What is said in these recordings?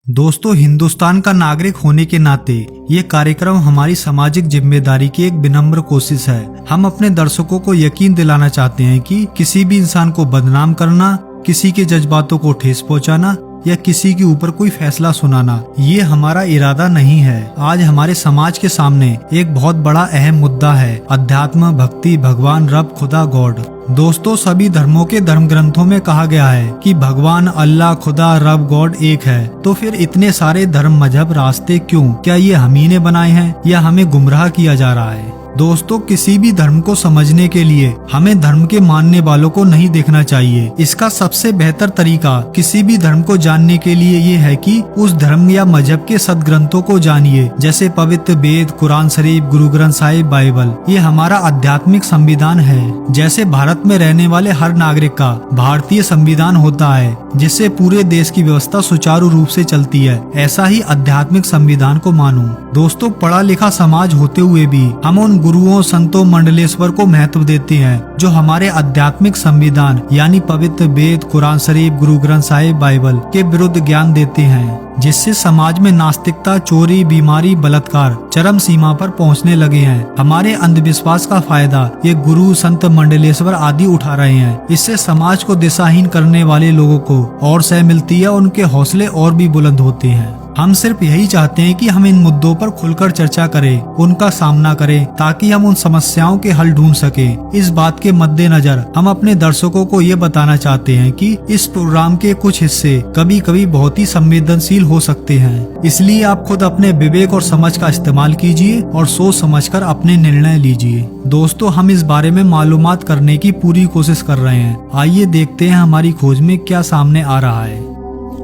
दोस्तों, हिंदुस्तान का नागरिक होने के नाते ये कार्यक्रम हमारी सामाजिक जिम्मेदारी की एक विनम्र कोशिश है। हम अपने दर्शकों को यकीन दिलाना चाहते हैं कि किसी भी इंसान को बदनाम करना, किसी के जज्बातों को ठेस पहुंचाना या किसी के ऊपर कोई फैसला सुनाना ये हमारा इरादा नहीं है। आज हमारे समाज के सामने एक बहुत बड़ा अहम मुद्दा है, अध्यात्म, भक्ति, भगवान, रब, खुदा, गॉड। दोस्तों, सभी धर्मों के धर्म ग्रंथों में कहा गया है कि भगवान, अल्लाह, खुदा, रब, गॉड एक है। तो फिर इतने सारे धर्म, मजहब, रास्ते क्यों? क्या ये हम ही ने बनाए हैं या हमें गुमराह किया जा रहा है? दोस्तों, किसी भी धर्म को समझने के लिए हमें धर्म के मानने वालों को नहीं देखना चाहिए। इसका सबसे बेहतर तरीका किसी भी धर्म को जानने के लिए ये है कि उस धर्म या मजहब के सदग्रंथों को जानिए, जैसे पवित्र वेद, कुरान शरीफ, गुरु ग्रंथ साहिब, बाइबल। ये हमारा आध्यात्मिक संविधान है। जैसे भारत में रहने वाले हर नागरिक का भारतीय संविधान होता है, जिससे पूरे देश की व्यवस्था सुचारू रूप से चलती है, ऐसा ही आध्यात्मिक संविधान को मानो। दोस्तों, पढ़ा लिखा समाज होते हुए भी हम उन गुरुओं, संतों, मंडलेश्वर को महत्व देते हैं जो हमारे आध्यात्मिक संविधान यानी पवित्र वेद, कुरान शरीफ, गुरु ग्रंथ साहिब, बाइबल के विरुद्ध ज्ञान देते हैं, जिससे समाज में नास्तिकता, चोरी, बीमारी, बलात्कार चरम सीमा पर पहुंचने लगे हैं। हमारे अंधविश्वास का फायदा ये गुरु, संत, मंडलेश्वर आदि उठा रहे हैं। इससे समाज को दिशाहीन करने वाले लोगों को और सह मिलती है, उनके हौसले और भी बुलंद होते हैं। हम सिर्फ यही चाहते हैं कि हम इन मुद्दों पर खुलकर चर्चा करें, उनका सामना करें, ताकि हम उन समस्याओं के हल ढूंढ सकें। इस बात के मद्देनजर हम अपने दर्शकों को ये बताना चाहते हैं कि इस प्रोग्राम के कुछ हिस्से कभी कभी बहुत ही संवेदनशील हो सकते हैं। इसलिए आप खुद अपने विवेक और समझ का इस्तेमाल कीजिए और सोच समझकर अपने निर्णय लीजिए। दोस्तों, हम इस बारे में मालूमात करने की पूरी कोशिश कर रहे हैं। आइए देखते हैं हमारी खोज में क्या सामने आ रहा है।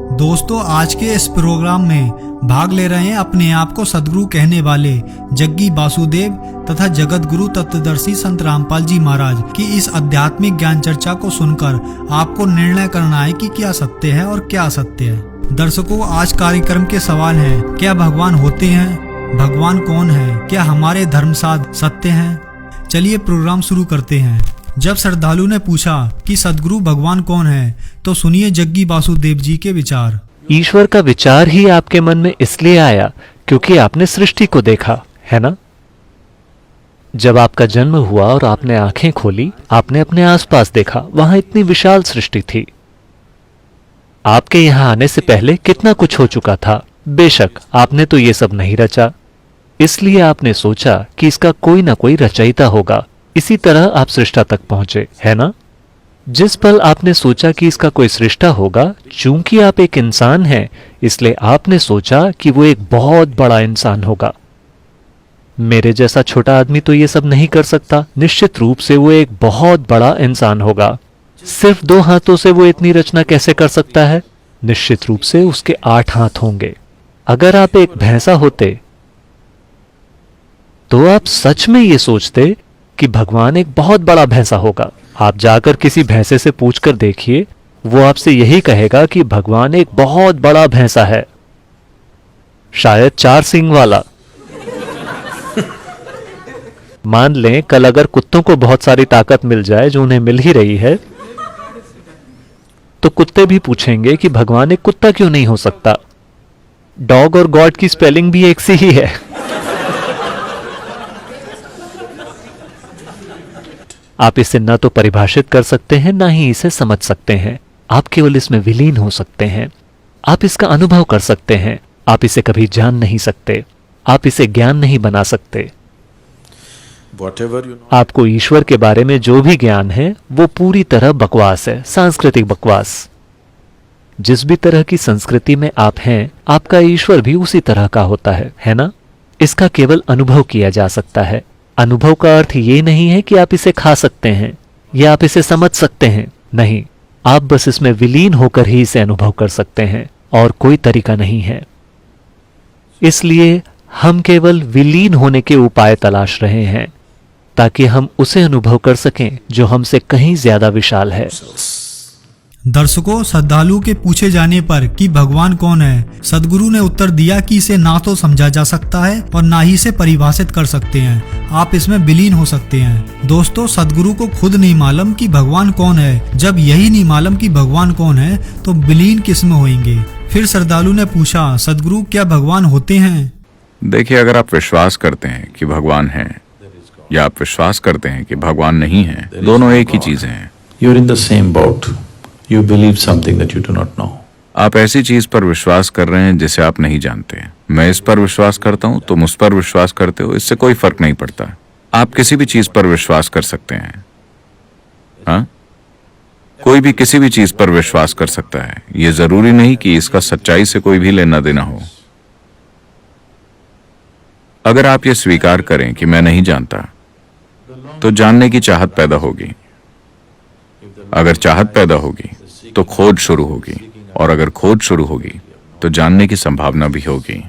दोस्तों, आज के इस प्रोग्राम में भाग ले रहे हैं अपने आप को सदगुरु कहने वाले जग्गी वासुदेव तथा जगत गुरु तत्वदर्शी संत रामपाल जी महाराज की इस आध्यात्मिक ज्ञान चर्चा को सुनकर आपको निर्णय करना है कि क्या सत्य है और क्या असत्य है। दर्शकों, आज कार्यक्रम के सवाल हैं, क्या भगवान होते हैं? भगवान कौन है? क्या हमारे धर्मसाध सत्य हैं? चलिए प्रोग्राम शुरू करते हैं। जब श्रद्धालु ने पूछा कि सदगुरु भगवान कौन है, तो सुनिए जग्गी वासुदेव जी के विचार। ईश्वर का विचार ही आपके मन में इसलिए आया क्योंकि आपने सृष्टि को देखा, है ना? जब आपका जन्म हुआ और आपने आंखें खोली, आपने अपने आसपास देखा, वहां इतनी विशाल सृष्टि थी। आपके यहां आने से पहले कितना कुछ हो चुका था। बेशक आपने तो ये सब नहीं रचा, इसलिए आपने सोचा कि इसका कोई ना कोई रचयिता होगा। इसी तरह आप सृष्टा तक पहुंचे, है ना? जिस पल आपने सोचा कि इसका कोई सृष्टा होगा, चूंकि आप एक इंसान हैं, इसलिए आपने सोचा कि वो एक बहुत बड़ा इंसान होगा। मेरे जैसा छोटा आदमी तो ये सब नहीं कर सकता, निश्चित रूप से वो एक बहुत बड़ा इंसान होगा। सिर्फ 2 हाथों से वो इतनी रचना कैसे कर सकता है? निश्चित रूप से उसके 8 हाथ होंगे। अगर आप एक भैंसा होते तो आप सच में ये सोचते कि भगवान एक बहुत बड़ा भैंसा होगा। आप जाकर किसी भैंसे से पूछकर देखिए, वो आपसे यही कहेगा कि भगवान एक बहुत बड़ा भैंसा है, शायद 4 सींग वाला। मान लें कल अगर कुत्तों को बहुत सारी ताकत मिल जाए, जो उन्हें मिल ही रही है, तो कुत्ते भी पूछेंगे कि भगवान एक कुत्ता क्यों नहीं हो सकता। डॉग और गॉड की स्पेलिंग भी एक सी ही है। आप इसे न तो परिभाषित कर सकते हैं, ना ही इसे समझ सकते हैं। आप केवल इसमें विलीन हो सकते हैं। आप इसका अनुभव कर सकते हैं। आप इसे कभी जान नहीं सकते। आप इसे ज्ञान नहीं बना सकते। आपको ईश्वर के बारे में जो भी ज्ञान है, वो पूरी तरह बकवास है, सांस्कृतिक बकवास। जिस भी तरह की संस्कृति में आप हैं, आपका ईश्वर भी उसी तरह का होता है ना? इसका केवल अनुभव किया जा सकता है। अनुभव का अर्थ ये नहीं है कि आप इसे खा सकते हैं या आप इसे समझ सकते हैं। नहीं, आप बस इसमें विलीन होकर ही इसे अनुभव कर सकते हैं, और कोई तरीका नहीं है। इसलिए हम केवल विलीन होने के उपाय तलाश रहे हैं, ताकि हम उसे अनुभव कर सकें जो हमसे कहीं ज्यादा विशाल है। दर्शकों, श्रद्धालु के पूछे जाने पर कि भगवान कौन है, सदगुरु ने उत्तर दिया कि इसे ना तो समझा जा सकता है और ना ही इसे परिभाषित कर सकते हैं। आप इसमें विलीन हो सकते हैं। दोस्तों, सदगुरु को खुद नहीं मालूम कि भगवान कौन है। जब यही नहीं मालूम कि भगवान कौन है, तो विलीन किस में होंगे? फिर श्रद्धालु ने पूछा, सदगुरु क्या भगवान होते हैं? देखिए, अगर आप विश्वास करते हैं कि भगवान है या आप विश्वास करते हैं कि भगवान नहीं है, दोनों एक ही चीजें हैं। You're in the same boat. You believe something that you do not know. आप ऐसी चीज पर विश्वास कर रहे हैं जिसे आप नहीं जानते। मैं इस पर विश्वास करता हूँ, तुम उस पर विश्वास करते हो, इससे कोई फर्क नहीं पड़ता। आप किसी भी चीज पर विश्वास कर सकते हैं। हाँ, कोई भी किसी भी चीज पर विश्वास कर सकता है। ये जरूरी नहीं कि इसका सच्चाई से कोई भी लेना देना हो। अगर आप ये स्वीकार करें कि मैं नहीं जानता, तो जानने की चाहत पैदा होगी। अगर चाहत पैदा होगी तो खोज शुरू होगी, और अगर खोज शुरू होगी तो जानने की संभावना भी होगी।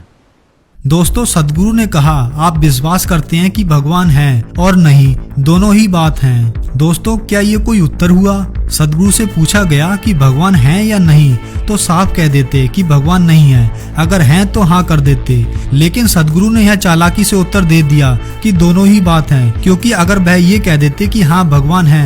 दोस्तों, सदगुरु ने कहा, आप विश्वास करते हैं कि भगवान है और नहीं, दोनों ही बात हैं। दोस्तों, क्या ये कोई उत्तर हुआ? सदगुरु से पूछा गया कि भगवान है या नहीं, तो साफ कह देते कि भगवान नहीं है। अगर हैं तो हाँ कर देते, लेकिन सदगुरु ने यह चालाकी से उत्तर दे दिया कि दोनों ही बात हैं, क्योंकि अगर वह ये कह देते कि हाँ भगवान है